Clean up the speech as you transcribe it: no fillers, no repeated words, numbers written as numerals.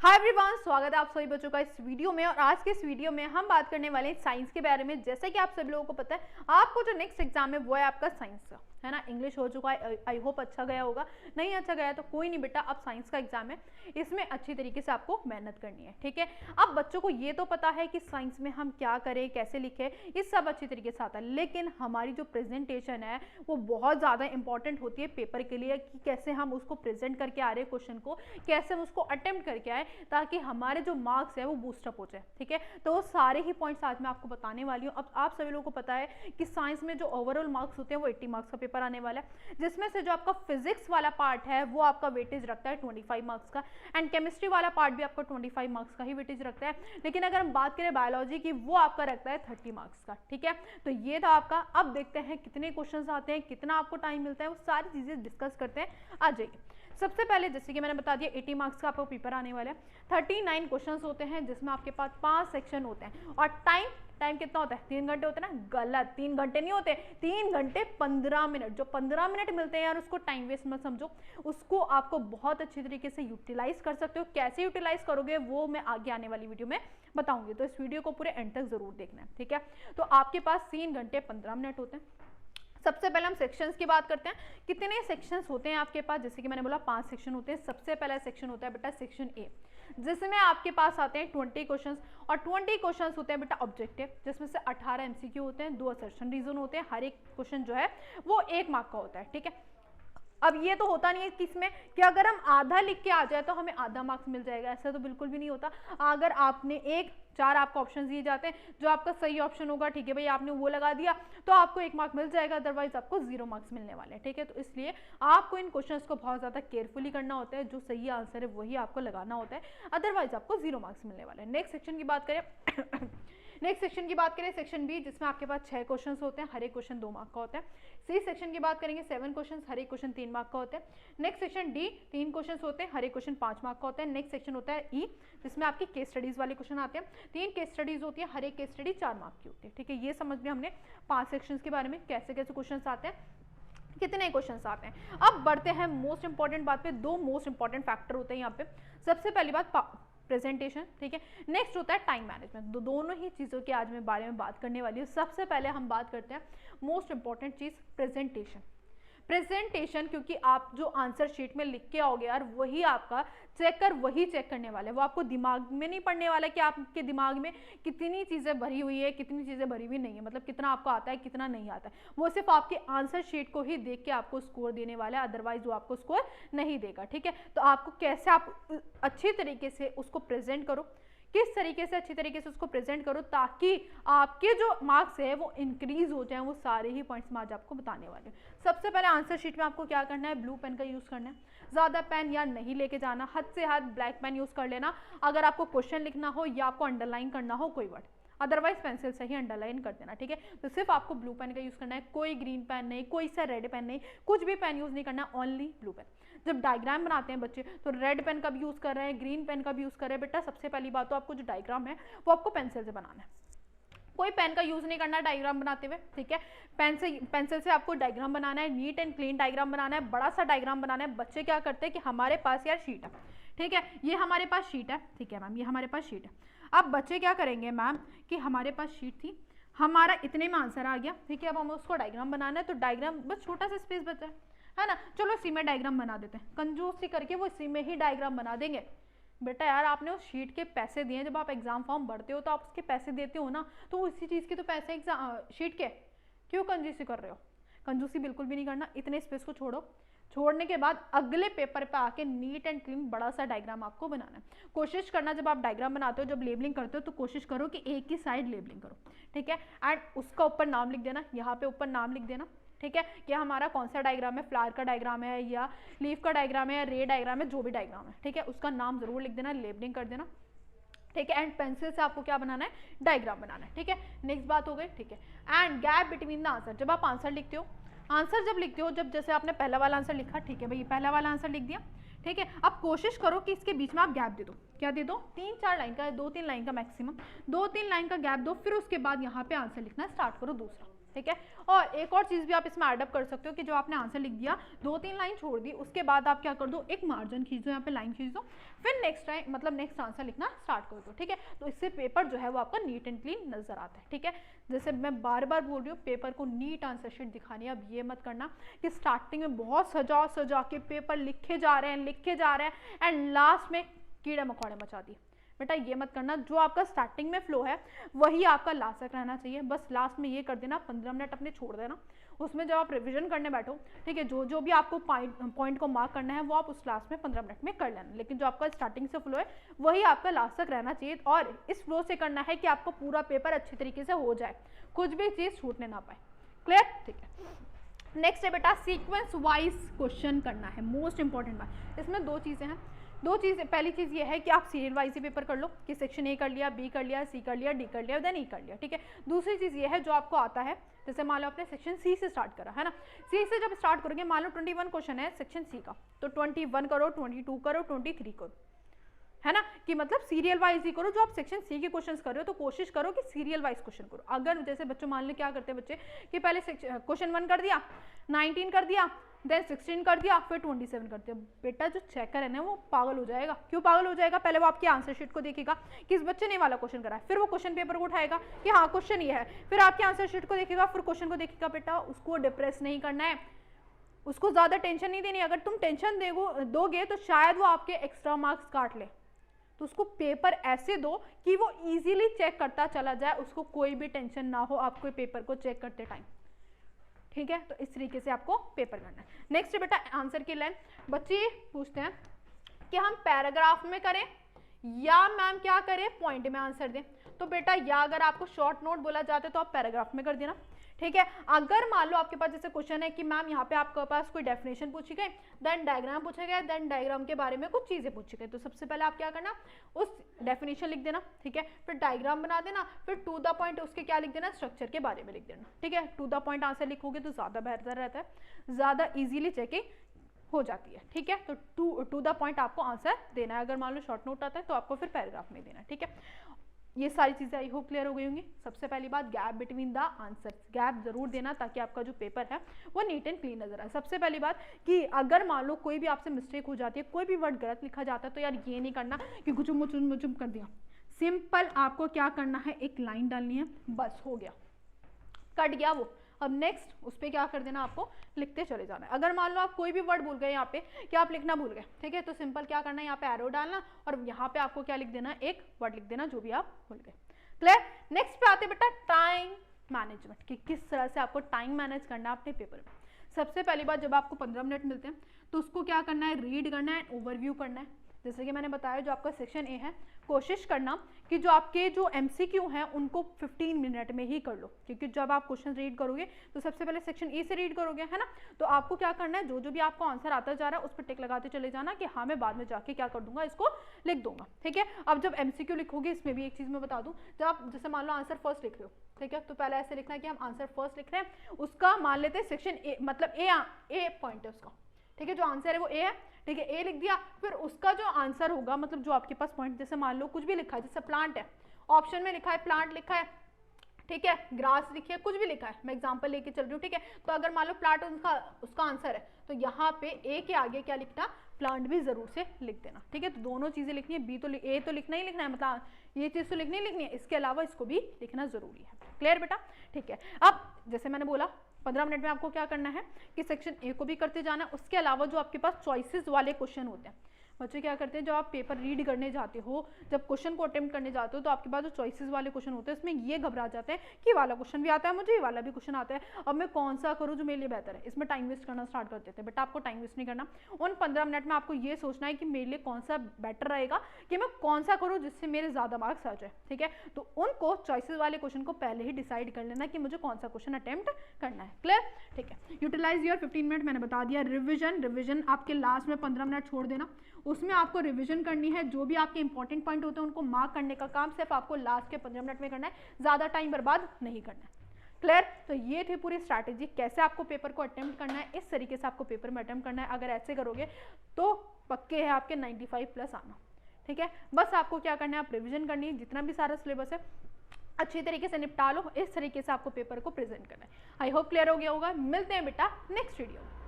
Hi everyone, स्वागत है आप सभी बच्चों का इस वीडियो में। और आज के इस वीडियो में हम बात करने वाले हैं साइंस के बारे में। जैसे कि आप सभी लोगों को पता है, आपको जो नेक्स्ट एग्जाम है वो है आपका साइंस का, है ना। इंग्लिश हो चुका है, आई होप अच्छा गया होगा। नहीं अच्छा गया तो कोई नहीं बेटा, अब साइंस का एग्जाम है, इसमें अच्छी तरीके से आपको मेहनत करनी है, ठीक है। अब बच्चों को ये तो पता है कि साइंस में हम क्या करें, कैसे लिखें, ये सब अच्छी तरीके से आता है, लेकिन हमारी जो प्रेजेंटेशन है वो बहुत ज़्यादा इंपॉर्टेंट होती है पेपर के लिए, कि कैसे हम उसको प्रेजेंट करके आ रहे हैं क्वेश्चन को, कैसे हम उसको अटेम्प्ट करके आए, ताकि हमारे जो मार्क्स है वो बूस्टअप हो जाए, ठीक है। तो वो सारे ही पॉइंट्स आज मैं आपको बताने वाली हूँ। अब आप सभी लोगों को पता है कि साइंस में जो ओवरऑल मार्क्स होते हैं वो 80 मार्क्स का पेपर आने वाला है, जिसमें से जो आपका फिजिक्स वाला पार्ट है वो आपका वेटेज रखता है 25 मार्क्स का, एंड केमिस्ट्री वाला पार्ट भी आपका 25 मार्क्स का ही वेटेज रखता है। लेकिन अगर हम बात करें बायोलॉजी की, वो आपका रखता है 30 मार्क्स का, ठीक है। तो ये था आपका। अब देखते हैं कितने क्वेश्चन आते हैं, कितना आपको टाइम मिलता है, वो सारी चीजें डिस्कस करते हैं। आ जाइए। सबसे पहले जैसे कि मैंने बता दिया 80 मार्क्स का आपको पेपर आने वाला है। 39 क्वेश्चंस होते हैं, जिसमें आपके पास 5 सेक्शन होते हैं। और टाइम कितना होता है? 3 घंटे होते हैं ना। गलत, 3 घंटे नहीं होते, 3 घंटे 15 मिनट। जो 15 मिनट मिलते हैं यार, उसको टाइम वेस्ट मत समझो, उसको आपको बहुत अच्छी तरीके से यूटिलाइज कर सकते हो। कैसे यूटिलाइज करोगे वो मैं आगे आने वाली वीडियो में बताऊंगी, तो इस वीडियो को पूरे एंड तक जरूर देखना है, ठीक है। तो आपके पास 3 घंटे 15 मिनट होते हैं। सबसे पहले हम सेक्शंस की बात करते हैं। कितने सेक्शंस होते हैं आपके पास? जैसे कि मैंने बोला 5 सेक्शन होते हैं। सबसे पहला सेक्शन होता है बेटा सेक्शन ए, जिसमें आपके पास आते हैं 20 क्वेश्चंस, और 20 क्वेश्चंस होते हैं बेटा ऑब्जेक्टिव, जिसमें से 18 एमसीक्यू होते हैं, 2 असर्शन रीजन होते हैं। हर एक क्वेश्चन जो है वो 1 मार्क का होता है, ठीक है। अब ये तो होता नहीं है कि इसमें कि अगर हम आधा लिख के आ जाए तो हमें आधा मार्क्स मिल जाएगा, ऐसा तो बिल्कुल भी नहीं होता। अगर आपने 4 आपको ऑप्शन दिए जाते हैं, जो आपका सही ऑप्शन होगा, ठीक है भाई, आपने वो लगा दिया तो आपको 1 मार्क मिल जाएगा, अदरवाइज आपको 0 मार्क्स मिलने वाले हैं, ठीक है। तो इसलिए आपको इन क्वेश्चंस को बहुत ज़्यादा केयरफुली करना होता है, जो सही आंसर है वही आपको लगाना होता है, अदरवाइज आपको 0 मार्क्स मिलने वाले हैं। नेक्स्ट सेक्शन की बात करें नेक्स्ट सेक्शन की बात करें, सेक्शन बी, जिसमें आपके पास 6 क्वेश्चंस होते हैं, हर एक क्वेश्चन 2 मार्क का होता है। सी सेक्शन की बात करेंगे, 7 क्वेश्चंस, हर एक क्वेश्चन 3 मार्क का होता है। नेक्स्ट सेक्शन डी, 3 क्वेश्चंस होते हैं, हर एक क्वेश्चन 5 मार्क का होता है। नेक्स्ट सेक्शन होता है ई, जिसमें आपकी केस स्टडीज वाले क्वेश्चन आते हैं। 3 केस स्टडीज होती है, हर एक केस स्टडी 4 मार्क की होती है, ठीक है। ये समझ लिया हमने 5 सेक्शन के बारे में, कैसे कैसे क्वेश्चन आते हैं, कितने क्वेश्चंस आते हैं। अब बढ़ते हैं मोस्ट इंपॉर्टेंट बात पे। 2 मोस्ट इंपॉर्टेंट फैक्टर होते हैं यहाँ पे। सबसे पहली बात प्रेजेंटेशन, ठीक है। नेक्स्ट होता है टाइम मैनेजमेंट। दोनों ही चीज़ों के आज मैं बारे में बात करने वाली हूँ। सबसे पहले हम बात करते हैं मोस्ट इंपॉर्टेंट चीज़, प्रेजेंटेशन, क्योंकि आप जो आंसर शीट में लिख के आओगे यार, वही आपका वही चेक करने वाला है। वो आपको दिमाग में नहीं पढ़ने वाला कि आपके दिमाग में कितनी चीज़ें भरी हुई है, कितनी चीज़ें भरी हुई नहीं है, मतलब कितना आपको आता है, कितना नहीं आता है। वो सिर्फ आपके आंसर शीट को ही देख के आपको स्कोर देने वाला है, अदरवाइज वो आपको स्कोर नहीं देगा, ठीक है। तो आपको कैसे आप अच्छी तरीके से उसको प्रेजेंट करो, किस तरीके से अच्छी तरीके से उसको प्रेजेंट करो, ताकि आपके जो मार्क्स है वो इंक्रीज हो जाए, वो सारे ही पॉइंट्स मैं आज आपको बताने वाले हूँ। सबसे पहले आंसर शीट में आपको क्या करना है, ब्लू पेन का यूज़ करना है। ज़्यादा पेन या नहीं लेके जाना, हद से हद ब्लैक पेन यूज़ कर लेना अगर आपको क्वेश्चन लिखना हो या आपको अंडरलाइन करना हो कोई वर्ड, अदरवाइज पेंसिल से ही अंडरलाइन कर देना, ठीक है। तो सिर्फ आपको ब्लू पेन का यूज़ करना है, कोई ग्रीन पेन नहीं, कोई सा रेड पेन नहीं, कुछ भी पेन यूज़ नहीं करना, ओनली ब्लू पेन। जब डायग्राम बनाते हैं बच्चे तो रेड पेन का भी यूज़ कर रहे हैं, ग्रीन पेन का भी यूज़ कर रहे हैं। बेटा सबसे पहली बात तो आपको जो डायग्राम है वो आपको पेंसिल से बनाना है, कोई पेन का यूज़ नहीं करना है डायग्राम बनाते हुए, ठीक है। पेंसिल से आपको डायग्राम बनाना है, नीट एंड क्लीन डायग्राम बनाना है, बड़ा सा डायग्राम बनाना है। बच्चे क्या करते हैं कि हमारे पास यार शीट है, ठीक है, ये हमारे पास शीट है, ठीक है मैम, ये हमारे पास शीट है। अब बच्चे क्या करेंगे मैम कि हमारे पास शीट थी, हमारा इतने में आंसर आ गया, ठीक है। अब हमें उसको डायग्राम बनाना है, तो डायग्राम बस छोटा सा स्पेस बचा है ना, चलो इसी में डायग्राम बना देते हैं। कंजूसी करके वो इसी में ही डायग्राम बना देंगे। बेटा यार आपने उस शीट के पैसे दिए, जब आप एग्जाम फॉर्म भरते हो तो आप उसके पैसे देते हो ना, तो उसी चीज़ के तो पैसे शीट के, क्यों कंजूसी कर रहे हो? कंजूसी बिल्कुल भी नहीं करना। इतने स्पेस को छोड़ने के बाद अगले पेपर पे आके नीट एंड क्लीन बड़ा सा डायग्राम आपको बनाना है। कोशिश करना जब आप डायग्राम बनाते हो, जब लेबलिंग करते हो, तो कोशिश करो कि एक ही साइड लेबलिंग करो, ठीक है। एंड उसका ऊपर नाम लिख देना, यहाँ पे ऊपर नाम लिख देना, ठीक है, कि हमारा कौन सा डायग्राम है, फ्लावर का डायग्राम है या लीफ का डायग्राम है या रे डायग्राम है, जो भी डायग्राम है, ठीक है, उसका नाम जरूर लिख देना, लेबलिंग कर देना, ठीक है। एंड पेंसिल से आपको क्या बनाना है, डायग्राम बनाना है, ठीक है। नेक्स्ट बात हो गई, ठीक है। And gap between the answer, जब आप आंसर लिखते हो, जब जैसे आपने पहला वाला आंसर लिखा, ठीक है भाई, पहला वाला आंसर लिख दिया, ठीक है। अब कोशिश करो कि इसके बीच में आप गैप दे दो, क्या दे दो, 3-4 लाइन का, 2-3 लाइन का मैक्सिमम, 2-3 लाइन का गैप दो, फिर उसके बाद यहाँ पे आंसर लिखना स्टार्ट करो दूसरा, ठीक है। और एक और चीज भी आप इसमें एडअप कर सकते हो कि जो आपने आंसर लिख दिया 2-3 लाइन छोड़ दी, उसके बाद आप क्या कर दो, एक मार्जिन खींच दो, यहाँ पे लाइन खींच दो, फिर नेक्स्ट टाइम मतलब नेक्स्ट आंसर लिखना स्टार्ट कर दो। ठीक है, तो इससे पेपर जो है वो आपका नीट एंड क्लीन नजर आता है। ठीक है, जैसे मैं बार बार बोल रही हूँ, पेपर को नीट आंसर शीट दिखानी है। अब ये मत करना कि स्टार्टिंग में बहुत सजा सजा के पेपर लिखे जा रहे हैं एंड लास्ट में कीड़े मकोड़े मचा दिए। बेटा ये मत करना, जो आपका स्टार्टिंग में फ्लो है वही आपका लास्ट तक रहना चाहिए। बस लास्ट में ये कर देना, 15 मिनट अपने छोड़ देना, उसमें जब आप रिवीजन करने बैठो, ठीक है, जो भी आपको पॉइंट को मार्क करना है वो आप उस लास्ट में 15 मिनट में कर लेना, लेकिन जो आपका स्टार्टिंग से फ्लो है वही आपका लास्ट तक रहना चाहिए। और इस फ्लो से करना है कि आपको पूरा पेपर अच्छी तरीके से हो जाए, कुछ भी चीज़ छूटने ना पाए। क्लियर? ठीक है। नेक्स्ट है बेटा सीक्वेंस वाइज क्वेश्चन करना है, मोस्ट इंपॉर्टेंट बात। इसमें दो चीज़ें हैं, दो चीज़ें, पहली चीज़ ये है कि आप सीरियल वाइज ही पेपर कर लो कि सेक्शन ए कर लिया, बी कर लिया, सी कर लिया, डी कर लिया, देन ई कर लिया। ठीक है, दूसरी चीज़ ये है जो आपको आता है, जैसे मान लो आपने सेक्शन सी से स्टार्ट करा है ना, सी से जब स्टार्ट करोगे, मान लो 21 क्वेश्चन है सेक्शन सी का, तो 21 करो, 22 करो, 23 करो, है ना, कि मतलब सीरियल वाइज ही करो। जो आप सेक्शन सी के क्वेश्चंस कर रहे हो तो कोशिश करो कि सीरियल वाइज क्वेश्चन करो। अगर जैसे बच्चों मान लो क्या करते हैं बच्चे कि पहले क्वेश्चन 1 कर दिया, 19 कर दिया, देन 16 कर दिया, फिर 27 कर दिया, बेटा जो चेकर है ना वो पागल हो जाएगा। क्यों पागल हो जाएगा? पहले वो आपकी आंसर शीट को देखेगा कि इस बच्चे ने वाला क्वेश्चन करा है, फिर वो क्वेश्चन पेपर को उठाएगा कि हाँ क्वेश्चन ये है, फिर आपकी आंसर शीट को देखेगा, फिर क्वेश्चन को देखेगा। बेटा उसको डिप्रेस नहीं करना है, उसको ज्यादा टेंशन नहीं देनी। अगर तुम टेंशन दोगे तो शायद वो आपके एक्स्ट्रा मार्क्स काट ले। तो उसको पेपर ऐसे दो कि वो इजीली चेक करता चला जाए, उसको कोई भी टेंशन ना हो आपको पेपर को चेक करते टाइम। ठीक है, तो इस तरीके से आपको पेपर करना है। नेक्स्ट बेटा आंसर की लाइन, बच्चे पूछते हैं कि हम पैराग्राफ में करें या मैम क्या करें पॉइंट में आंसर दें। तो बेटा या अगर आपको शॉर्ट नोट बोला जाता है तो आप पैराग्राफ में कर देना। ठीक है, अगर मान लो आपके पास जैसे क्वेश्चन है कि मैम यहाँ पे आपके पास कोई डेफिनेशन पूछी गई, देन डायग्राम पूछा गया, देन डायग्राम के बारे में कुछ चीजें पूछी गई, तो सबसे पहले आप क्या करना, उस डेफिनेशन लिख देना। ठीक है, फिर डायग्राम बना देना, फिर टू द पॉइंट उसके क्या लिख देना, स्ट्रक्चर के बारे में लिख देना। ठीक है, टू द पॉइंट आंसर लिखोगे तो ज्यादा बेहतर रहता है, ज्यादा इजीली चेकिंग हो जाती है। ठीक है, तो टू द पॉइंट आपको आंसर देना है। अगर मान लो शॉर्ट नोट आता है तो आपको फिर पैराग्राफ में देना है। ठीक है, ये सारी चीजें आई होप क्लियर हो गई होंगी। सबसे पहली बात, gap between the answers, gap जरूर देना ताकि आपका जो पेपर है वो नीट एंड क्लीन नजर आए। सबसे पहली बात कि अगर मान लो कोई भी आपसे मिस्टेक हो जाती है, कोई भी वर्ड गलत लिखा जाता है, तो यार ये नहीं करना कि गुचुम मुचुम मुचुम कर दिया। सिंपल आपको क्या करना है, एक लाइन डालनी है, बस हो गया, कट गया वो। अब नेक्स्ट उस पर क्या कर देना, आपको लिखते चले जाना है। अगर मान लो आप कोई भी वर्ड भूल गए यहाँ पे कि आप लिखना भूल गए, ठीक है, तो सिंपल क्या करना है, यहाँ पे एरो डालना और यहाँ पे आपको क्या लिख देना, एक वर्ड लिख देना जो भी आप भूल गए। क्लियर? नेक्स्ट पे आते बेटा टाइम मैनेजमेंट, कि किस तरह से आपको टाइम मैनेज करना है अपने पेपर में। सबसे पहली बात, जब आपको 15 मिनट मिलते हैं तो उसको क्या करना है, रीड करना है, ओवरव्यू करना है। जैसे कि मैंने बताया जो आपका सेक्शन ए है, कोशिश करना कि जो आपके जो एमसीक्यू हैं उनको 15 मिनट में ही कर लो, क्योंकि जब आप क्वेश्चन रीड करोगे तो सबसे पहले सेक्शन ए से रीड करोगे, है ना, तो आपको क्या करना है, जो भी आपको आंसर आता जा रहा है उस पर टिक लगाते चले जाना कि हाँ मैं बाद में जाके क्या कर दूंगा, इसको लिख दूंगा। ठीक है, अब जब एमसीक्यू लिखोगे, इसमें भी एक चीज मैं बता दूं, जब आप जैसे मान लो आंसर फर्स्ट लिख रहे हो, ठीक है, तो पहले ऐसे लिखना है कि हम आंसर फर्स्ट लिख रहे हैं, उसका मान लेते हैं सेक्शन ए, मतलब ए पॉइंट है उसका, ठीक है, जो आंसर है वो ए है, ठीक है, ए लिख दिया, फिर उसका जो आंसर होगा, मतलब जो आपके पास पॉइंट, जैसे मान लो कुछ भी लिखा है, जैसे प्लांट है, ऑप्शन में लिखा है प्लांट लिखा है, ठीक है, ग्रास लिखिए, कुछ भी लिखा है, मैं एग्जांपल लेके चल रही हूँ। ठीक है, तो अगर मान लो प्लांट उसका आंसर है, तो यहाँ पे ए के आगे क्या लिखना, प्लांट भी जरूर से लिख देना। ठीक है, तो दोनों चीजें लिखनी है, बी तो ए तो लिखना ही लिखना है, मतलब ये चीज तो लिखनी ही लिखनी है, इसके अलावा इसको भी लिखना जरूरी है। क्लियर बेटा? ठीक है, अब जैसे मैंने बोला 15 मिनट में आपको क्या करना है कि सेक्शन ए को भी करते जाना, उसके अलावा जो आपके पास चॉइसेस वाले क्वेश्चन होते हैं, बच्चे क्या करते हैं, जब आप पेपर रीड करने जाते हो, जब क्वेश्चन को अटेम्प्ट करने जाते हो, तो आपके पास जो चॉइसेस वाले क्वेश्चन होते हैं इसमें ये घबरा जाते हैं कि वाला क्वेश्चन भी आता है मुझे, ये वाला भी क्वेश्चन आता है, अब मैं कौन सा करूँ जो मेरे लिए बेहतर है, इसमें टाइम वेस्ट करना स्टार्ट कर देते हैं। बेटा आपको टाइम वेस्ट नहीं करना, उन 15 मिनट में आपको ये सोचना है कि मेरे लिए कौन सा बेटर रहेगा, कि मैं कौन सा करूँ जिससे मेरे ज्यादा मार्क्स आ जाए। ठीक है, तो उनको चॉइसेस वाले क्वेश्चन को पहले ही डिसाइड कर लेना कि मुझे कौन सा क्वेश्चन अटेम्प्ट करना है। क्लियर? ठीक है, यूटिलाइज योर 15 मिनट मैंने बता दिया। रिविजन आपके लास्ट में 15 मिनट छोड़ देना, उसमें आपको रिवीजन करनी है, जो भी आपके इंपॉर्टेंट पॉइंट होते हैं उनको मार्क करने का काम सिर्फ आपको लास्ट के 15 मिनट में करना है, ज्यादा टाइम बर्बाद नहीं करना है। क्लियर? तो ये थी पूरी स्ट्रैटेजी, कैसे आपको पेपर को अटेम्प्ट करना है, इस तरीके से आपको पेपर में अटेम्प्ट करना है। अगर ऐसे करोगे तो पक्के है आपके 95 प्लस आना। ठीक है, बस आपको क्या करना है, आप रिविजन करनी है, जितना भी सारा सिलेबस है अच्छी तरीके से निपटा लो, इस तरीके से आपको पेपर को प्रेजेंट करना है। आई होप क्लियर हो गया होगा। मिलते हैं बेटा नेक्स्ट वीडियो में।